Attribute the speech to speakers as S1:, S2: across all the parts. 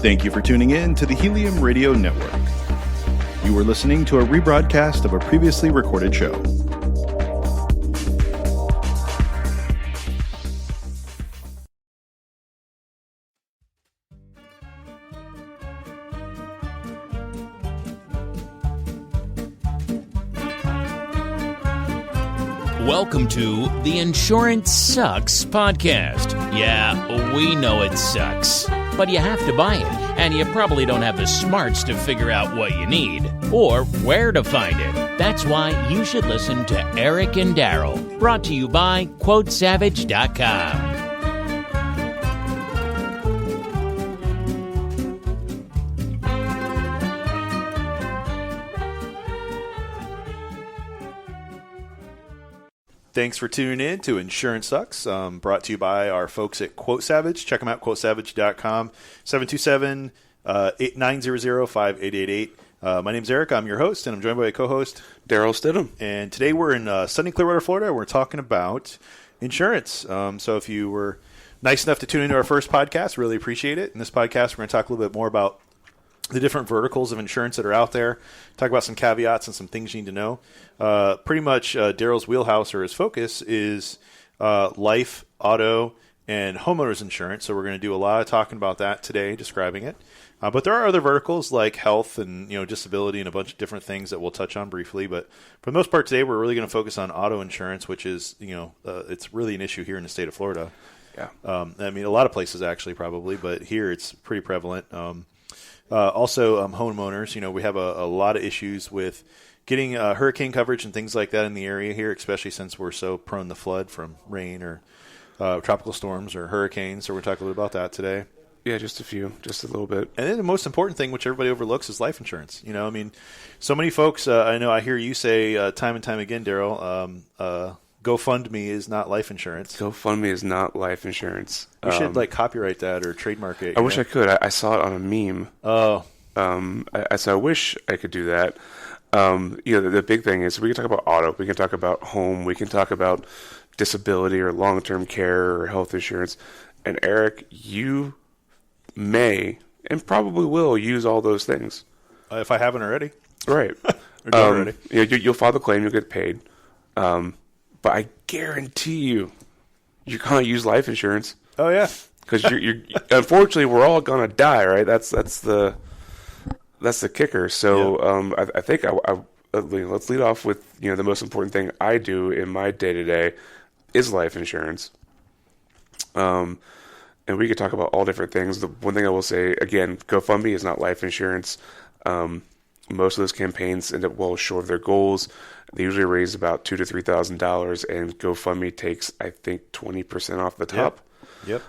S1: Thank you for tuning in to the Helium Radio Network. You are listening to a rebroadcast of a previously recorded show.
S2: Welcome to the Insurance Sucks podcast. Yeah, we know it sucks, but you have to buy it, and you probably don't have the smarts to figure out what you need or where to find it. That's why you should listen to Eric and Daryl, brought to you by QuoteSavage.com.
S1: Thanks for tuning in to Insurance Sucks, brought to you by our folks at Quote Savage. Check them out, QuoteSavage.com, 727-900-5888. My name's Eric. I'm your host, and I'm joined by a co-host,
S3: Daryl Stidham.
S1: And today we're in sunny Clearwater, Florida. We're talking about insurance. So if you were nice enough to tune into our first podcast, really appreciate it. In this podcast, we're going to talk a little bit more about the different verticals of insurance that are out there, talk about some caveats and some things you need to know. Pretty much Daryl's wheelhouse or his focus is life, auto, and homeowners insurance. So we're going to do a lot of talking about that today, describing it. But there are other verticals like health and disability and a bunch of different things that we'll touch on briefly. But for the most part today, we're really going to focus on auto insurance, which is it's really an issue here in the state of Florida.
S3: Yeah.
S1: I mean, a lot of places actually probably, but here it's pretty prevalent. Also, homeowners, we have a lot of issues with getting hurricane coverage and things like that in the area here, especially since we're so prone to flood from rain or tropical storms or hurricanes. So we're talking a little about that today.
S3: Yeah, just a little bit.
S1: And then the most important thing, which everybody overlooks, is life insurance. So many folks, I hear you say time and time again, Daryl, GoFundMe is not life insurance.
S3: GoFundMe is not life insurance.
S1: You should copyright that or trademark it.
S3: I wish I could. I saw it on a meme.
S1: Oh.
S3: I wish I could do that. The big thing is we can talk about auto, we can talk about home, we can talk about disability or long-term care or health insurance. And Eric, you may and probably will use all those things.
S1: If I haven't already.
S3: Right.
S1: Already.
S3: You'll file the claim, you'll get paid. But I guarantee you're going to use life insurance.
S1: Oh, yeah.
S3: Because you're unfortunately, we're all going to die, right? That's the kicker. So yeah. I think let's lead off with the most important thing I do in my day-to-day is life insurance. And we could talk about all different things. The one thing I will say, again, GoFundMe is not life insurance. Most of those campaigns end up well short of their goals. They usually raise about $2,000 to $3,000, and GoFundMe takes, I think, 20% off the top.
S1: Yep.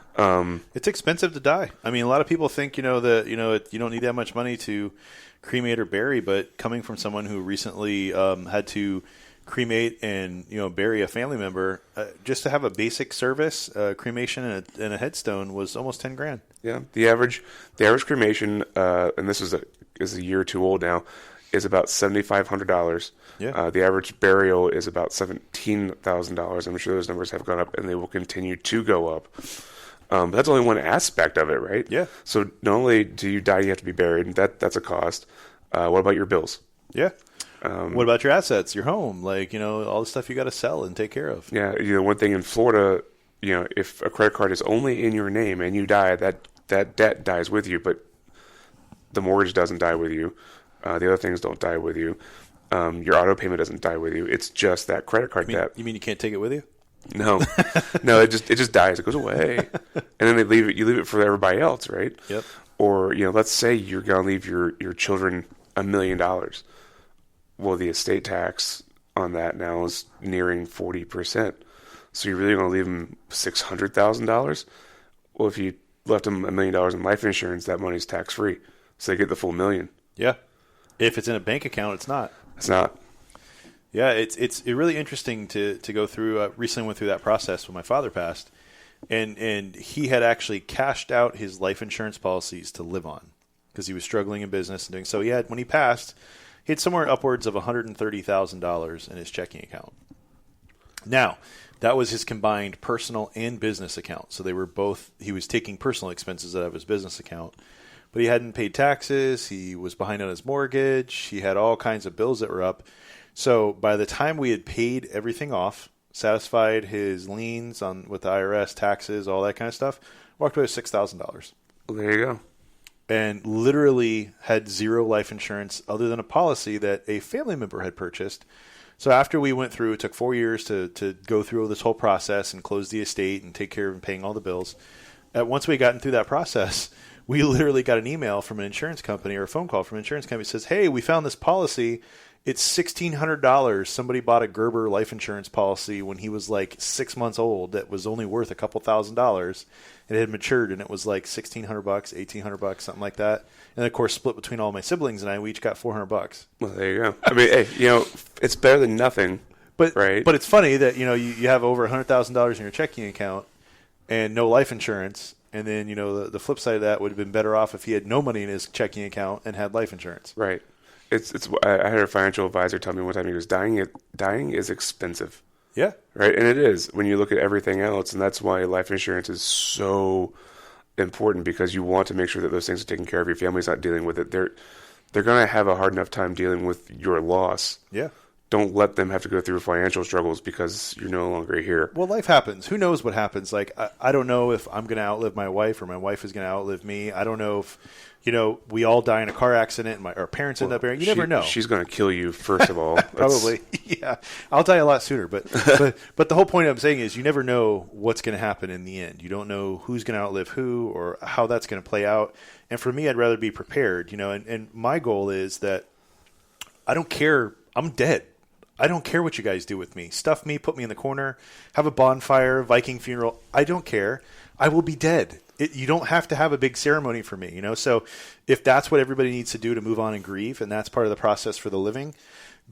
S1: It's expensive to die. I mean, a lot of people think that you don't need that much money to cremate or bury, but coming from someone who recently had to cremate and bury a family member, just to have a basic service, cremation and a headstone was almost $10,000.
S3: Yeah, the average cremation, and this is a year or two old now, is about $7,500.
S1: Yeah.
S3: The average burial is about $17,000. I'm sure those numbers have gone up, and they will continue to go up. But that's only one aspect of it, right?
S1: Yeah.
S3: So not only do you die, you have to be buried. That's a cost. What about your bills?
S1: Yeah. What about your assets, your home, all the stuff you got to sell and take care of?
S3: Yeah. One thing in Florida, if a credit card is only in your name and you die, that debt dies with you, but the mortgage doesn't die with you. The other things don't die with you. Your auto payment doesn't die with you. It's just that credit card debt.
S1: You mean you can't take it with you?
S3: No, it just dies. It goes away, and then you leave it for everybody else, right?
S1: Yep.
S3: Or let's say you're gonna leave your children $1 million. Well, the estate tax on that now is nearing 40%. So you're really gonna leave them $600,000. Well, if you left them $1 million in life insurance, that money's tax free, so they get the full $1 million.
S1: Yeah. If it's in a bank account, it's not.
S3: It's not.
S1: Yeah, it's really interesting to go through. Recently went through that process when my father passed, and he had actually cashed out his life insurance policies to live on because he was struggling in business and doing so. When he passed, he had somewhere upwards of $130,000 in his checking account. Now, that was his combined personal and business account. So they were both. He was taking personal expenses out of his business account. but he hadn't paid taxes. He was behind on his mortgage. He had all kinds of bills that were up. So by the time we had paid everything off, satisfied his liens on with the IRS, taxes, all that kind of stuff, walked away with $6,000.
S3: Well, there you go.
S1: And literally had zero life insurance other than a policy that a family member had purchased. So after we went through, it took 4 years to go through this whole process and close the estate and take care of and paying all the bills. Once we gotten through that process, we literally got an email from an insurance company or a phone call from an insurance company that says, hey, we found this policy. It's $1,600. Somebody bought a Gerber life insurance policy when he was like 6 months old that was only worth a couple $1,000s. It had matured, and it was like $1,600, $1,800, something like that. And, of course, split between all my siblings and I, we each got $400.
S3: Well, there you go. I mean, hey, it's better than nothing, right?
S1: But it's funny that, you have over $100,000 in your checking account and no life insurance. And then, the flip side of that would have been better off if he had no money in his checking account and had life insurance.
S3: Right. I had a financial advisor tell me one time, he goes, dying is expensive.
S1: Yeah.
S3: Right. And it is when you look at everything else. And that's why life insurance is so important, because you want to make sure that those things are taken care of. Your family's not dealing with it. They're going to have a hard enough time dealing with your loss.
S1: Yeah.
S3: Don't let them have to go through financial struggles because you're no longer here.
S1: Well, life happens. Who knows what happens? Like, I don't know if I'm going to outlive my wife or my wife is going to outlive me. I don't know if, we all die in a car accident and our parents end up here. You never know.
S3: She's going to kill you, first of all.
S1: Probably. Yeah. I'll die a lot sooner. But the whole point I'm saying is you never know what's going to happen in the end. You don't know who's going to outlive who or how that's going to play out. And for me, I'd rather be prepared, and my goal is that I don't care. I'm dead. I don't care what you guys do with me. Stuff me, put me in the corner, have a bonfire, Viking funeral. I don't care. I will be dead. You don't have to have a big ceremony for me, So if that's what everybody needs to do to move on and grieve, and that's part of the process for the living,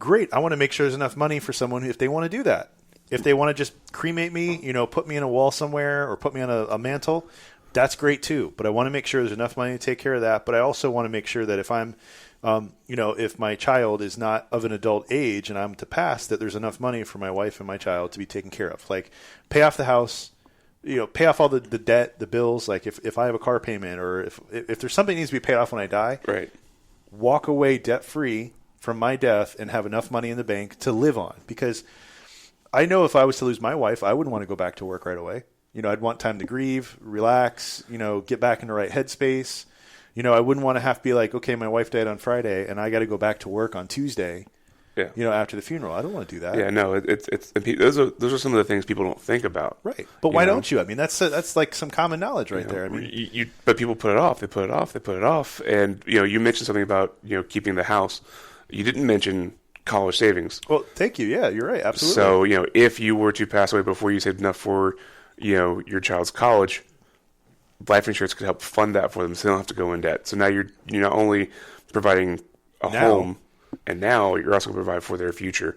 S1: great. I want to make sure there's enough money for someone if they want to do that. If they want to just cremate me, put me in a wall somewhere or put me on a mantle, that's great too. But I want to make sure there's enough money to take care of that. But I also want to make sure that if I'm if my child is not of an adult age and I'm to pass, that there's enough money for my wife and my child to be taken care of. Like, pay off the house, pay off all the debt, the bills. Like, if I have a car payment or if there's something that needs to be paid off when I die,
S3: right,
S1: walk away debt-free from my death and have enough money in the bank to live on. Because I know if I was to lose my wife, I wouldn't want to go back to work right away. I'd want time to grieve, relax, get back in the right headspace. I wouldn't want to have to be like, okay, my wife died on Friday and I got to go back to work on Tuesday.
S3: Yeah.
S1: After the funeral. I don't want to do that.
S3: Yeah, no, those are some of the things people don't think about.
S1: Right. But why don't you? I mean, that's like some common knowledge right there. I mean,
S3: but people put it off. They put it off. They put it off. And you mentioned something about keeping the house. You didn't mention college savings.
S1: Well, thank you. Yeah, you're right. Absolutely.
S3: So if you were to pass away before you saved enough for your child's college, life insurance could help fund that for them, so they don't have to go in debt. So now you're not only providing a home, and now you're also going to provide for their future,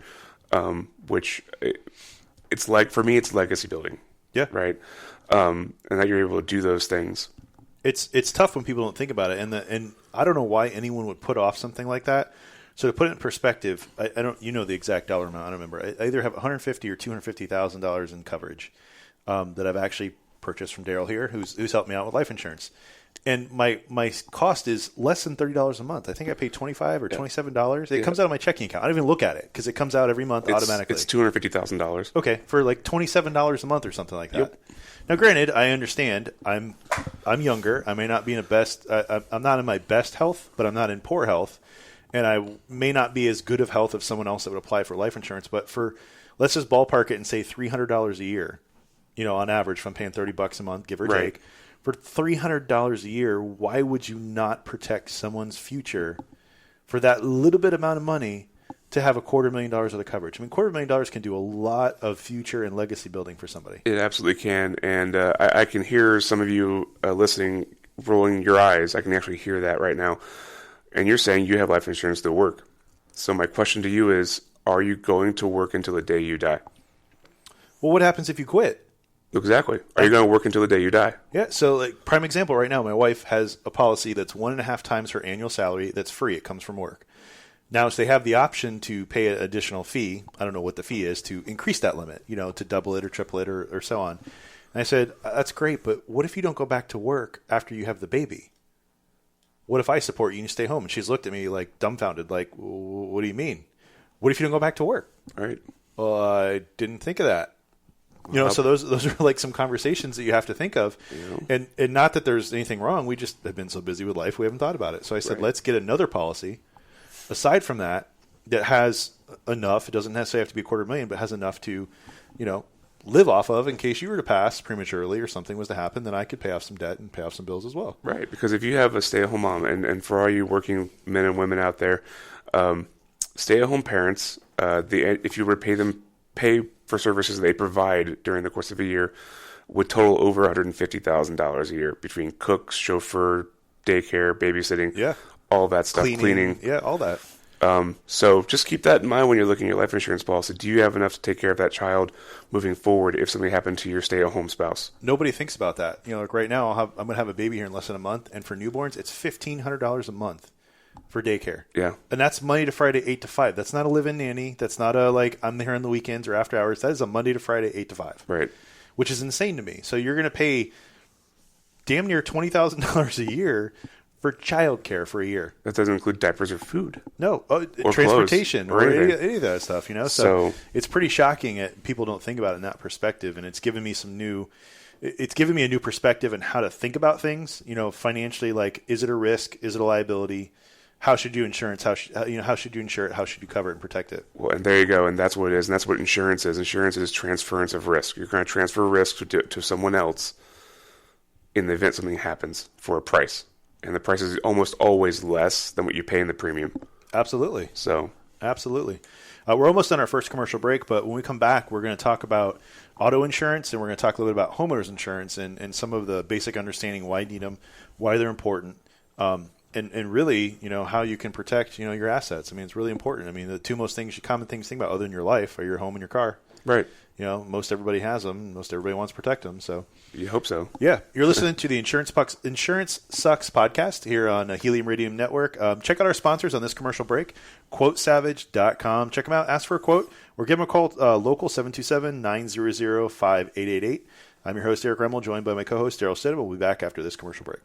S3: which it's like, for me, it's legacy building.
S1: Yeah.
S3: Right. And that you're able to do those things.
S1: It's tough when people don't think about it, and I don't know why anyone would put off something like that. So to put it in perspective, I don't the exact dollar amount. I don't remember. I either have $150,000 or $250,000 in coverage that I've actually purchased from Daryl here, who's helped me out with life insurance. And my cost is less than $30 a month. I think I pay $25 or $27. It comes out of my checking account. I don't even look at it because it comes out every month automatically.
S3: It's $250,000.
S1: Okay, for like $27 a month or something like that. Yep. Now, granted, I understand I'm younger. I may not be in I'm not in my best health, but I'm not in poor health, and I may not be as good of health as someone else that would apply for life insurance. But let's just ballpark it and say $300 a year. On average, if I'm paying $30 a month, give or take, for $300 a year, why would you not protect someone's future for that little bit amount of money to have $250,000 of the coverage? I mean, $250,000 can do a lot of future and legacy building for somebody.
S3: It absolutely can, and I can hear some of you listening rolling your eyes. I can actually hear that right now, and you're saying you have life insurance to work. So my question to you is, are you going to work until the day you die?
S1: Well, what happens if you quit?
S3: Exactly. Are you going to work until the day you die?
S1: Yeah. So, like, prime example right now, my wife has a policy that's 1.5 times her annual salary. That's free. It comes from work. Now, so they have the option to pay an additional fee. I don't know what the fee is to increase that limit, to double it or triple it or so on. And I said, that's great, but what if you don't go back to work after you have the baby? what if I support you and you stay home? And she's looked at me like dumbfounded, like, what do you mean? What if you don't go back to work?
S3: Right.
S1: Well, I didn't think of that. You know, so those are like some conversations that you have to think of. And not that there's anything wrong. We just have been so busy with life, we haven't thought about it. So I said, let's get another policy aside from that has enough. It doesn't necessarily have to be $250,000, but has enough to, you know, live off of in case you were to pass prematurely or something was to happen, then I could pay off some debt and pay off some bills as well.
S3: Right, because if you have a stay-at-home mom, and for all you working men and women out there, stay-at-home parents, if you were to pay for services they provide during the course of a year, would total over $150,000 a year between cooks, chauffeur, daycare, babysitting, all that stuff, cleaning.
S1: Yeah, all that.
S3: So just keep that in mind when you're looking at your life insurance policy. Do you have enough to take care of that child moving forward if something happened to your stay-at-home spouse?
S1: Nobody thinks about that. You know, like right now, I'm going to have a baby here in less than a month, and for newborns, it's $1,500 a month for daycare.
S3: Yeah.
S1: And that's Monday to Friday, 8 to 5. That's not a live-in nanny. That's not a, like, I'm here on the weekends or after hours. That is a Monday to Friday, 8 to 5.
S3: Right.
S1: Which is insane to me. So you're going to pay damn near $20,000 a year for childcare for a year.
S3: That doesn't include diapers or food.
S1: No,
S3: or
S1: transportation
S3: clothes, or
S1: any of that stuff, you know. So it's pretty shocking that people don't think about it in that perspective, and it's given me a new perspective on how to think about things, you know, financially. Like, is it a risk? Is it a liability? How should you insurance? How should you insure it? How should you cover it and protect it?
S3: Well, and there you go, and that's what it is, and that's what insurance is. Insurance is transference of risk. You're going to transfer risk to someone else in the event something happens for a price. And the price is almost always less than what you pay in the premium.
S1: Absolutely.
S3: So,
S1: absolutely. We're almost on our first commercial break, but when we come back, we're going to talk about auto insurance, and we're going to talk a little bit about homeowners insurance and some of the basic understanding why you need them, why they're important, and really, you know, how you can protect, you know, your assets. I mean, it's really important. I mean, the two most common things to think about other than your life are your home and your car.
S3: Right.
S1: You know, most everybody has them. Most everybody wants to protect them. So
S3: you hope so.
S1: Yeah. You're listening to the Insurance Sucks podcast here on Helium Radium Network. Check out our sponsors on this commercial break, QuoteSavage.com. Check them out. Ask for a quote or give them a call, local 727-900-5888. I'm your host, Eric Remmel, joined by my co-host, Daryl Stidham. We'll be back after this commercial break.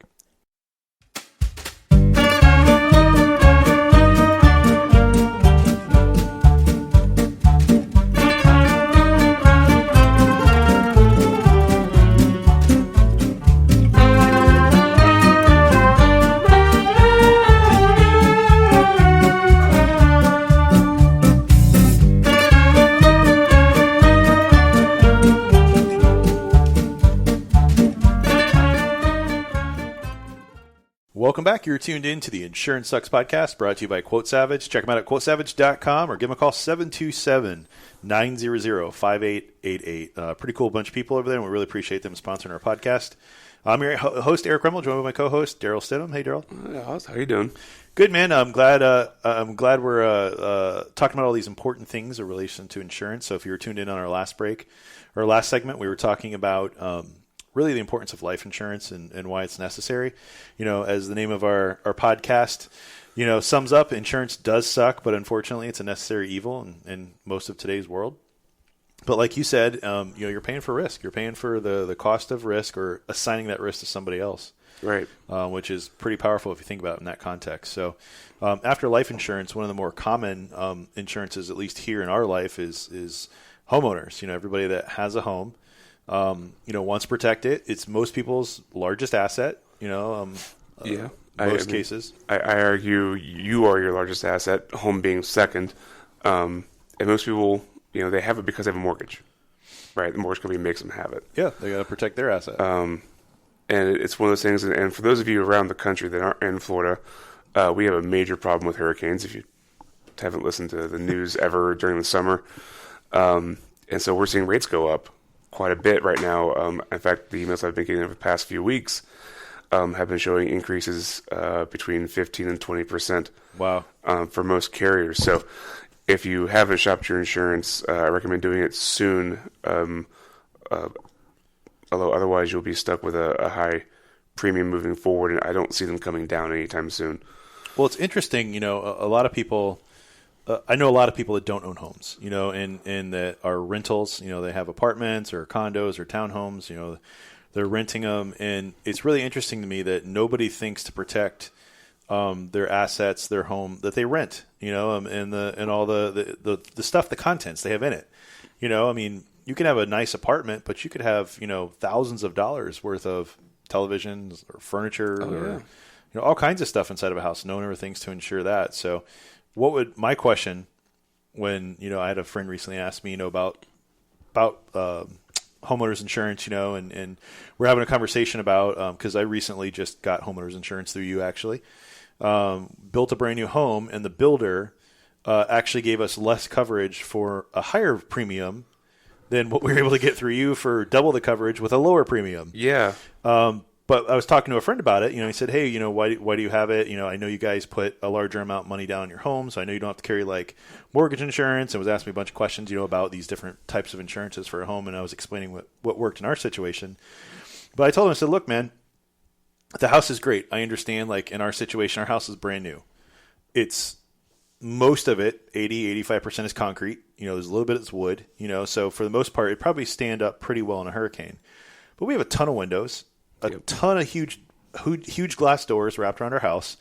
S1: Welcome back. You're tuned in to the Insurance Sucks podcast, brought to you by Quote Savage. Check them out at QuoteSavage.com or give them a call, 727-900-5888. Pretty cool bunch of people over there, and we really appreciate them sponsoring our podcast. I'm your host, Eric Remmel, joined by my co-host, Daryl Stidham. Hey, Daryl.
S3: How you doing?
S1: Good, man. I'm glad we're talking about all these important things in relation to insurance. So if you were tuned in on our last segment, we were talking about really the importance of life insurance and why it's necessary. You know, as the name of our podcast, you know, sums up, insurance does suck, but unfortunately it's a necessary evil in most of today's world. But like you said, you know, you're paying for risk. You're paying for the cost of risk or assigning that risk to somebody else. Right. Which is pretty powerful if you think about it in that context. So after life insurance, one of the more common insurances, at least here in our life, is homeowners. You know, everybody that has a home, you know, wants to protect it. It's most people's largest asset, you know, most cases.
S3: I argue you are your largest asset, home being second. And most people, you know, they have it because they have a mortgage, right? The mortgage company makes them have it.
S1: Yeah, they got to protect their asset.
S3: And it's one of those things, and for those of you around the country that aren't in Florida, we have a major problem with hurricanes, if you haven't listened to the news ever during the summer. And so we're seeing rates go up quite a bit right now. In fact, the emails I've been getting over the past few weeks have been showing increases between 15 and 20%.
S1: Wow.
S3: For most carriers. So if you haven't shopped your insurance, I recommend doing it soon. Although otherwise you'll be stuck with a high premium moving forward, and I don't see them coming down anytime soon.
S1: Well, it's interesting, you know, a lot of people, I know a lot of people that don't own homes, you know, and that are rentals, you know, they have apartments or condos or townhomes, you know, they're renting them. And it's really interesting to me that nobody thinks to protect their assets, their home that they rent, and all the stuff, the contents they have in it. I mean, you can have a nice apartment, but you could have, thousands of dollars worth of televisions or furniture or all kinds of stuff inside of a house. No one ever thinks to insure that. So what would my question when, I had a friend recently ask me, about homeowners insurance, and we're having a conversation about, because I recently just got homeowners insurance through you actually, built a brand new home, and the builder actually gave us less coverage for a higher premium than what we were able to get through you for double the coverage with a lower premium.
S3: Yeah.
S1: But I was talking to a friend about it. He said, hey, why do you have it? I know you guys put a larger amount of money down on your home, so I know you don't have to carry like mortgage insurance, and was asking me a bunch of questions, about these different types of insurances for a home. And I was explaining what worked in our situation. But I told him, I said, look, man, the house is great. I understand, like in our situation, our house is brand new. It's most of it, 85% is concrete. There's a little bit that's wood, so for the most part, it'd probably stand up pretty well in a hurricane. But we have a ton of windows, a ton of huge glass doors wrapped around our house.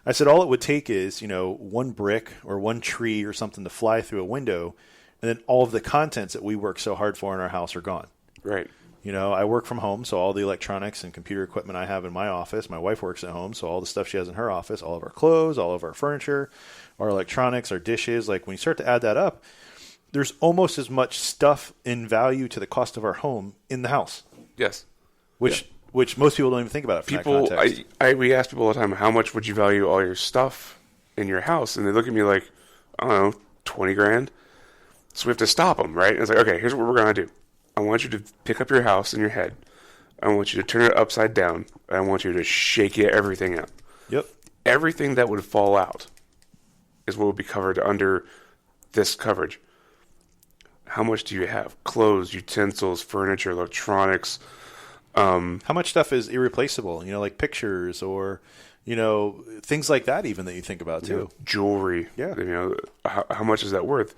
S1: I said all it would take is, one brick or one tree or something to fly through a window, and then all of the contents that we work so hard for in our house are gone.
S3: Right.
S1: I work from home, so all the electronics and computer equipment I have in my office, my wife works at home, so all the stuff she has in her office, all of our clothes, all of our furniture, our electronics, our dishes, like when you start to add that up, there's almost as much stuff in value to the cost of our home in the house.
S3: Yes.
S1: Which most people don't even think about it from that context.
S3: We ask people all the time, how much would you value all your stuff in your house? And they look at me like, I don't know, 20 grand. So we have to stop them, right? And it's like, okay, here's what we're going to do. I want you to pick up your house in your head. I want you to turn it upside down. And I want you to shake everything out.
S1: Yep.
S3: Everything that would fall out is what would be covered under this coverage. How much do you have? Clothes, utensils, furniture, electronics.
S1: How much stuff is irreplaceable? Like pictures or, things like that even that you think about too.
S3: Jewelry.
S1: Yeah.
S3: How much is that worth?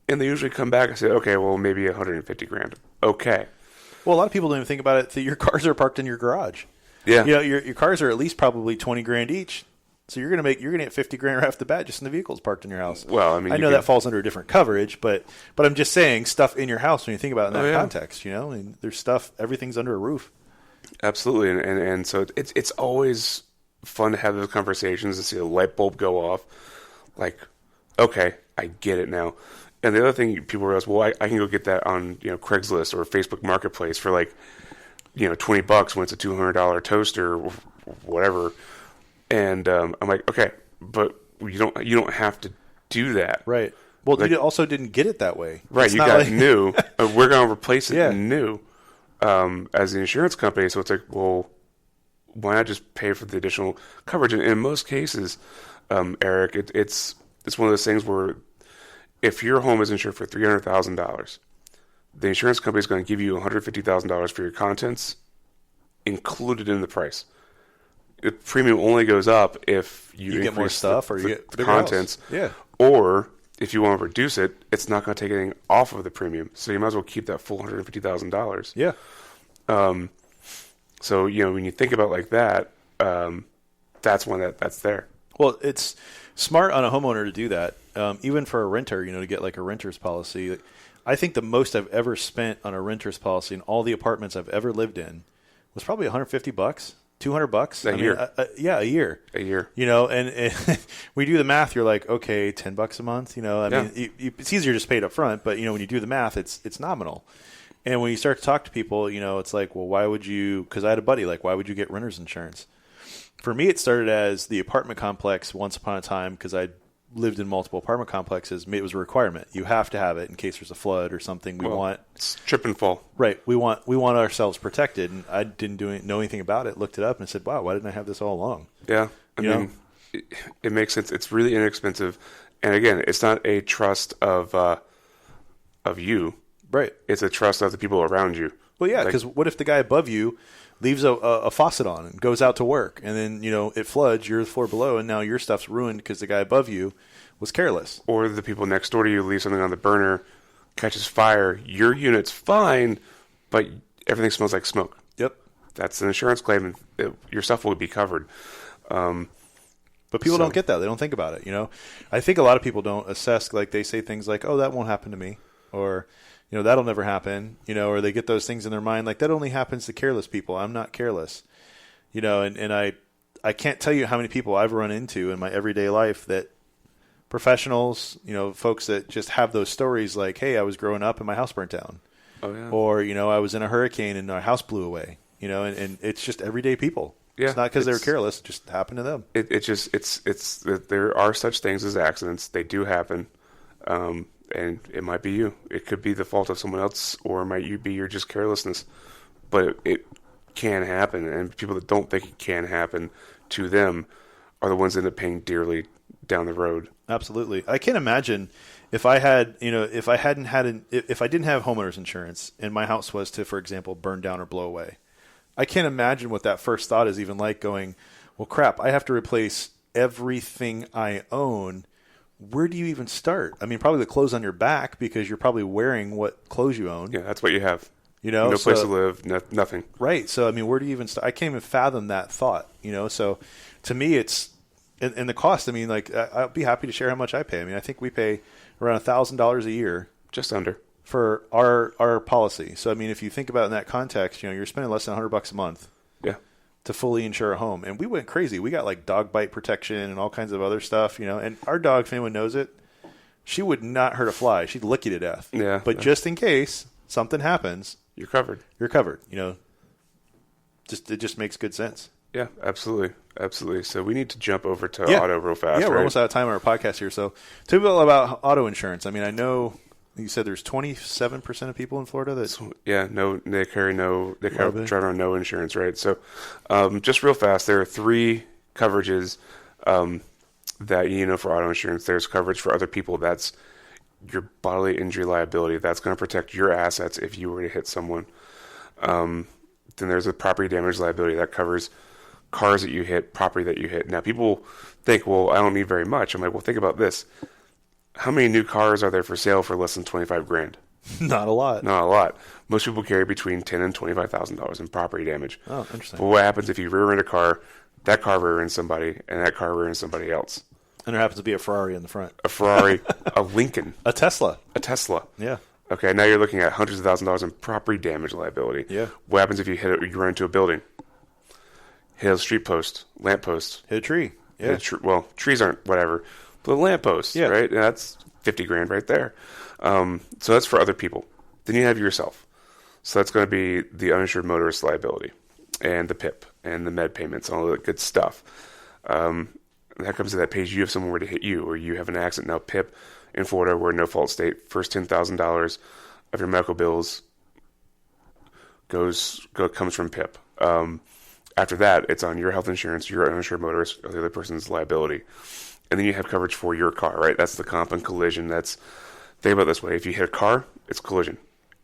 S3: And they usually come back and say, okay, well, maybe 150 grand. Okay.
S1: Well, a lot of people don't even think about it that your cars are parked in your garage.
S3: Yeah.
S1: Your cars are at least probably 20 grand each. So you're going to get 50 grand right off the bat just in the vehicles parked in your house.
S3: Well, I mean,
S1: I know that falls under a different coverage, but I'm just saying stuff in your house when you think about it in that context, I mean, there's stuff, everything's under a roof.
S3: Absolutely. And so it's always fun to have those conversations and see a light bulb go off. Like, okay, I get it now. And the other thing people realize, well, I can go get that on, Craigslist or Facebook Marketplace for like, $20 when it's a $200 toaster or whatever. And I'm like, okay, but you don't have to do that.
S1: Right. Well, you also didn't get it that way.
S3: Right.
S1: It's
S3: you got new. We're going to replace it new as the insurance company. So it's like, well, why not just pay for the additional coverage? And in most cases, Eric, it's one of those things where if your home is insured for $300,000, the insurance company is going to give you $150,000 for your contents included in the price. The premium only goes up if you
S1: get more stuff or you get
S3: the contents.
S1: House. Yeah.
S3: Or if you want to reduce it, it's not going to take anything off of the premium. So you might as well keep that full $150,000.
S1: Yeah.
S3: So, when you think about it like that, that's one that's there.
S1: Well, it's smart on a homeowner to do that. Even for a renter, to get like a renter's policy. I think the most I've ever spent on a renter's policy in all the apartments I've ever lived in was probably $150, $200
S3: a year.
S1: A year.
S3: A year.
S1: And we do the math. You're like, okay, $10 a month. Mean, it's easier just paid up front, but when you do the math, it's nominal. And when you start to talk to people, it's like, well, why would you? Because I had a buddy, like, why would you get renter's insurance? For me, it started as the apartment complex once upon a time because I lived in multiple apartment complexes. It was a requirement. You have to have it in case there's a flood or something.
S3: It's trip and fall.
S1: Right. We want ourselves protected. And I didn't know anything about it. Looked it up and said, wow, why didn't I have this all along?
S3: Yeah. I mean, it makes sense. It's really inexpensive. And again, it's not a trust of you.
S1: Right.
S3: It's a trust of the people around you.
S1: Well, yeah, because what if the guy above you leaves a faucet on and goes out to work, and then it floods, you're the floor below, and now your stuff's ruined because the guy above you was careless.
S3: Or the people next door to you leave something on the burner, catches fire, your unit's fine, but everything smells like smoke.
S1: Yep.
S3: That's an insurance claim, and your stuff will be covered.
S1: But people don't get that. They don't think about it. You know, I think a lot of people don't assess, like they say things like, oh, that won't happen to me, or, you know, that'll never happen, you know, or they get those things in their mind like that only happens to careless people. I'm not careless, you know, and I can't tell you how many people I've run into in my everyday life that professionals, you know, folks that just have those stories like, hey, I was growing up and my house burnt down.
S3: Oh, yeah.
S1: Or, you know, I was in a hurricane and our house blew away, you know, and it's just everyday people.
S3: Yeah,
S1: it's not because they were careless. It just happened to them.
S3: It's there are such things as accidents. They do happen. And it might be you. It could be the fault of someone else, or it might be your just carelessness. But it can happen, and people that don't think it can happen to them are the ones that end up paying dearly down the road.
S1: Absolutely. I can't imagine if I had, you know, if I didn't have homeowners insurance and my house was to, for example, burn down or blow away. I can't imagine what that first thought is even like, going, well, crap, I have to replace everything I own. Where do you even start? I mean, probably the clothes on your back, because you're probably wearing what clothes you own.
S3: Yeah, that's what you have.
S1: You know,
S3: no place to live, nothing.
S1: Right. So, I mean, where do you even start? I can't even fathom that thought, you know. So, to me, it's, and the cost, I mean, like, I'll be happy to share how much I pay. I mean, I think we pay around $1,000 a year.
S3: Just under.
S1: For our policy. So, I mean, if you think about it in that context, you know, you're spending less than $100 a month.
S3: Yeah.
S1: To fully insure a home. And we went crazy. We got like dog bite protection and all kinds of other stuff, you know. And our dog, if anyone knows it, she would not hurt a fly. She'd lick you to death.
S3: Yeah.
S1: But just in case something happens,
S3: you're covered.
S1: You're covered. You know, it just makes good sense.
S3: Yeah, absolutely. Absolutely. So we need to jump over to auto real fast.
S1: Yeah, we're almost out of time on our podcast here. So tell me about auto insurance. I mean, I know you said there's 27% of people in Florida that drive around no insurance, right? So just real fast, there are 3 coverages that you know for auto insurance. There's coverage for other people. That's your bodily injury liability. That's going to protect your assets if you were to hit someone. Then there's a property damage liability that covers cars that you hit, property that you hit. Now, people think, well, I don't need very much. I'm like, well, think about this. How many new cars are there for sale for less than $25,000? Not a lot.
S3: Not a lot. Most people carry between $10,000 and $25,000 in property damage.
S1: Oh, interesting.
S3: But what happens if you rear-end a car, that car rear-ends somebody, and that car rear-ends somebody else?
S1: And there happens to be a Ferrari in the front.
S3: A Ferrari, a Lincoln.
S1: A Tesla.
S3: Yeah. Okay, now you're looking at hundreds of thousands of dollars in property damage liability.
S1: Yeah.
S3: What happens if you you run into a building? Hit a street post, lamp post.
S1: Hit a tree. Yeah.
S3: Well, trees aren't whatever, but a lamp post,
S1: yeah.
S3: Right? And that's $50,000 right there. So that's for other people. Then you have yourself. So that's going to be the uninsured motorist liability and the PIP and the med payments, all that good stuff. That comes to that pays you if someone were to hit you or you have an accident. Now, PIP in Florida, we're a no-fault state. First $10,000 of your medical bills comes from PIP. After that, it's on your health insurance, your uninsured motorist, or the other person's liability. And then you have coverage for your car, right? That's the comp and collision. Think about it this way. If you hit a car, it's collision.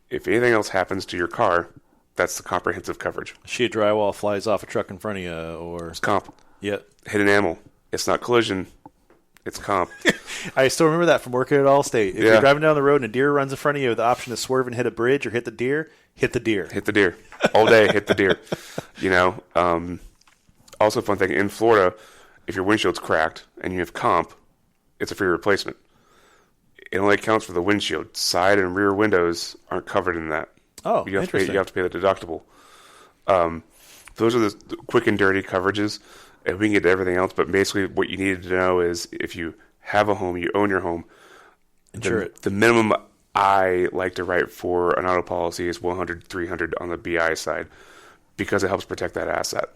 S3: If anything else happens to your car, that's the comprehensive coverage.
S1: Sheet of drywall flies off a truck in front of you, or...
S3: It's comp.
S1: Yeah.
S3: Hit an animal. It's not collision. It's comp.
S1: I still remember that from working at Allstate. If you're driving down the road and a deer runs in front of you, the option to swerve and hit a bridge or hit the deer, hit the deer.
S3: Hit the deer. All day, hit the deer. You know? Also, fun thing, in Florida, if your windshield's cracked and you have comp, it's a free replacement. It only counts for the windshield. Side and rear windows aren't covered in that.
S1: Oh,
S3: you have
S1: interesting.
S3: You have to pay the deductible. Those are the quick and dirty coverages. And we can get to everything else, but basically what you needed to know is if you have a home, you own your home,
S1: insure it.
S3: The minimum I like to write for an auto policy is $100, $300 on the BI side because it helps protect that asset.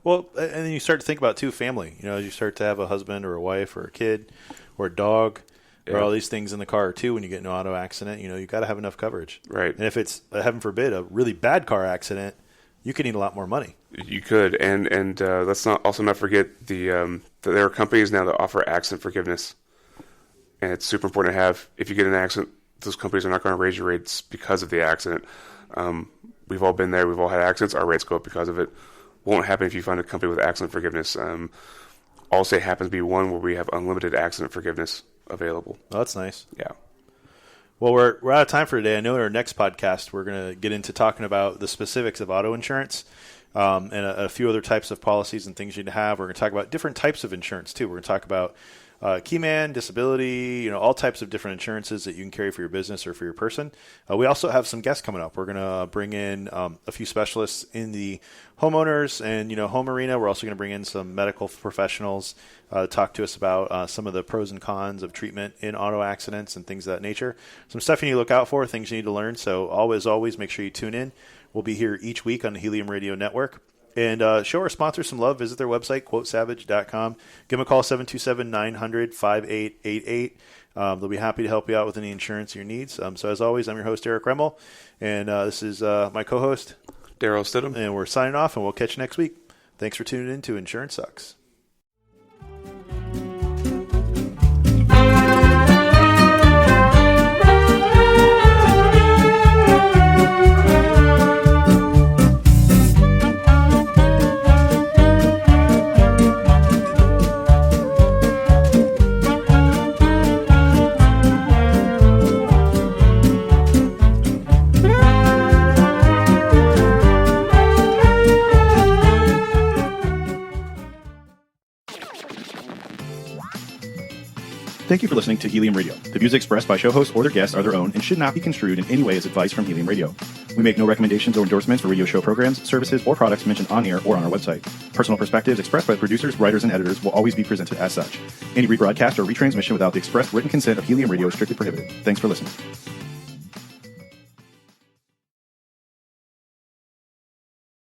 S1: Well, and then you start to think about, too, family. You know, you start to have a husband or a wife or a kid or a dog or all these things in the car, too, when you get in an auto accident. You know, you got to have enough coverage.
S3: Right.
S1: And if it's, heaven forbid, a really bad car accident, you could need a lot more money.
S3: You could, and let's not forget that there are companies now that offer accident forgiveness, and it's super important to have. If you get in an accident, those companies are not going to raise your rates because of the accident. We've all been there. We've all had accidents. Our rates go up because of it. Won't happen if you find a company with accident forgiveness. Allstate happens to be one where we have unlimited accident forgiveness available.
S1: Oh, that's nice.
S3: Yeah.
S1: Well, we're out of time for today. I know in our next podcast we're going to get into talking about the specifics of auto insurance. and a few other types of policies and things you need to have. We're going to talk about different types of insurance too. We're going to talk about Keyman, disability, all types of different insurances that you can carry for your business or for your person. We also have some guests coming up. We're going to bring in a few specialists in the homeowners and home arena. We're also going to bring in some medical professionals to talk to us about some of the pros and cons of treatment in auto accidents and things of that nature. Some stuff you need to look out for, things you need to learn. So always make sure you tune in. We'll be here each week on the Helium Radio Network. And show our sponsors some love. Visit their website, quotesavage.com. Give them a call, 727-900-5888. They'll be happy to help you out with any insurance your needs. So as always, I'm your host, Eric Remmel, and this is my co-host,
S3: Daryl Stidham.
S1: And we're signing off, and we'll catch you next week. Thanks for tuning in to Insurance Sucks.
S4: Thank you for listening to Helium Radio. The views expressed by show hosts or their guests are their own and should not be construed in any way as advice from Helium Radio. We make no recommendations or endorsements for radio show programs, services, or products mentioned on air or on our website. Personal perspectives expressed by the producers, writers, and editors will always be presented as such. Any rebroadcast or retransmission without the express written consent of Helium Radio is strictly prohibited. Thanks for listening.